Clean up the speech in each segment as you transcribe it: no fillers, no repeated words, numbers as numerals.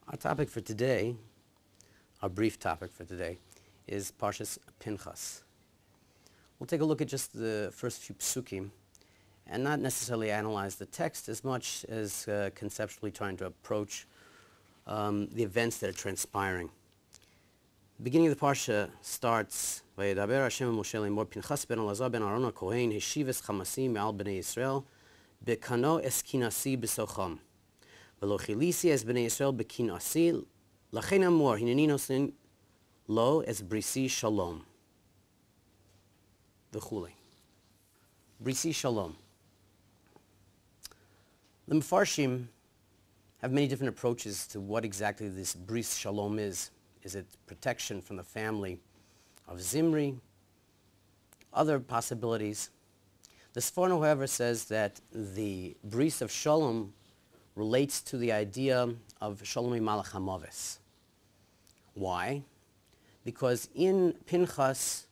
Our topic for today, our brief topic for today, is Parshas Pinchas. We'll take a look at just the first few psukim and not necessarily analyze the text as much as conceptually trying to approach the events that are transpiring. The beginning of the Parsha starts, Vayedaber Hashem Moshe lemor Pinchas ben Elazar ben Aaron HaKohen heshives chamasi me'al bnei Yisrael bekano eskinasi b'socham v'lo chilisi es bnei Yisrael bekinasi lachen amor hineni nosin lo es brisi shalom v'chulei. Brisi shalom. The Mefarshim have many different approaches to what exactly this bris shalom is. Is it protection from the family of Zimri? Other possibilities. The Sforno, however, says that the bris of shalom relates to the idea of shalom malach hamavis. Why? Because in Pinchas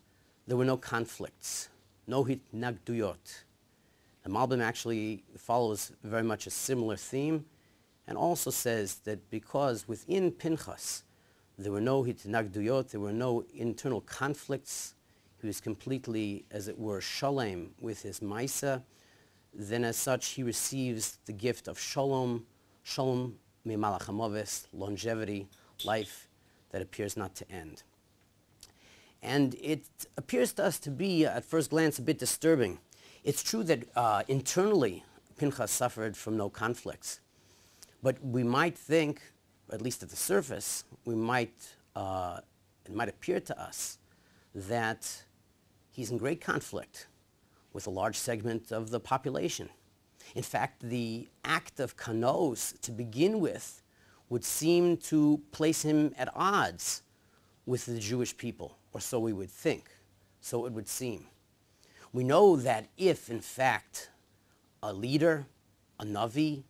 there were no conflicts, no hitnagduyot. The Malbim actually follows very much a similar theme and also says that because within Pinchas there were no hitnagduyot, there were no internal conflicts, he was completely, as it were, shalem with his maisa, then as such he receives the gift of shalom, shalom me'malach hamavis, longevity, life that appears not to end. And it appears to us to be, at first glance, a bit disturbing. It's true that internally Pinchas suffered from no conflicts, but we might think, at least at the surface, it might appear to us that he's in great conflict with a large segment of the population. In fact, the act of kanos, to begin with, would seem to place him at odds with the Jewish people, or so we would think, so it would seem. We know that if, in fact, a leader, a Navi,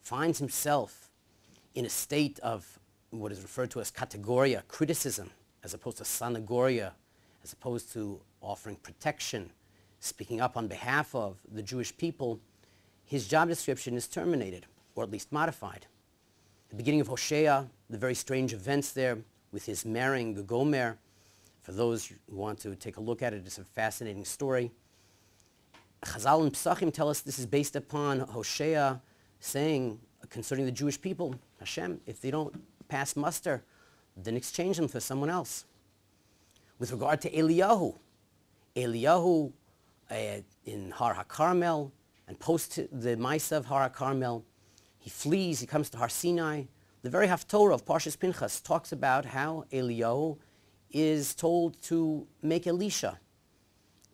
finds himself in a state of what is referred to as categoria, criticism, as opposed to sanagoria, as opposed to offering protection, speaking up on behalf of the Jewish people, his job description is terminated, or at least modified. The beginning of Hosea, the very strange events there with his marrying Gomer. For those who want to take a look at it, it's a fascinating story. Chazal and Psachim tell us this is based upon Hosea saying concerning the Jewish people, Hashem, if they don't pass muster, then exchange them for someone else. With regard to Eliyahu in Har HaKarmel, and post the Maisa of Har HaKarmel, he flees, he comes to Har Sinai. The very Haftorah of Parshas Pinchas talks about how Eliyahu is told to make Elisha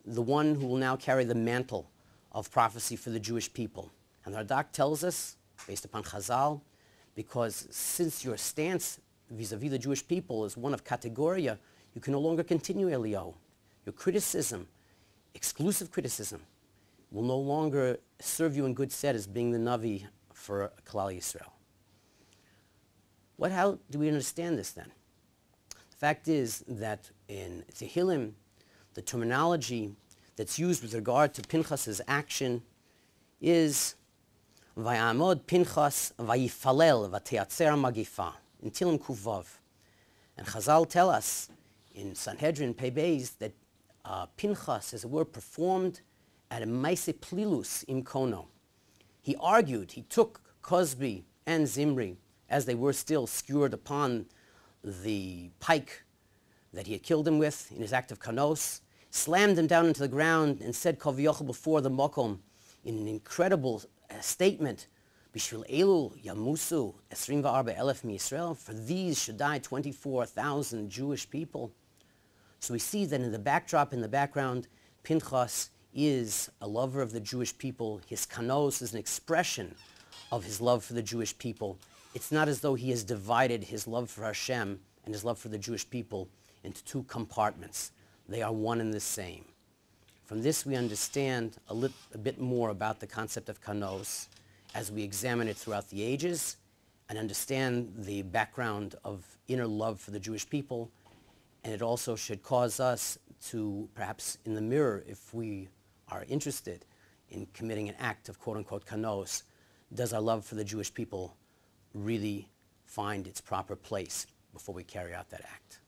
the one who will now carry the mantle of prophecy for the Jewish people. And the Radak tells us, based upon Chazal, because since your stance vis-a-vis the Jewish people is one of categoria, you can no longer continue Eliyahu. Your criticism, exclusive criticism, will no longer serve you in good stead as being the Navi for Klal Yisrael. How do we understand this then? The fact is that in Tehillim, the terminology that's used with regard to Pinchas's action is Vayamod Pinchas Vayifalel Vateatzer Magifa in Tehillim Kuvav. And Chazal tell us in Sanhedrin Pei Beis that Pinchas, as it were, performed at a Maise Plilus im Kono. He argued, he took Cosby and Zimri as they were still skewered upon the pike that he had killed him with in his act of kanos, slammed them down into the ground and said Kol V'yochel before the Mokom in an incredible statement, Bishvil Elu Yamusu 24,000 mi-Yisrael, for these should die 24,000 Jewish people. So we see that in the backdrop, in the background, Pinchas is a lover of the Jewish people. His kanos is an expression of his love for the Jewish people. It's not as though he has divided his love for Hashem and his love for the Jewish people into two compartments. They are one and the same. From this we understand a bit more about the concept of kanos as we examine it throughout the ages and understand the background of inner love for the Jewish people. And it also should cause us to, perhaps in the mirror, if we are interested in committing an act of quote-unquote kanos, does our love for the Jewish people really find its proper place before we carry out that act.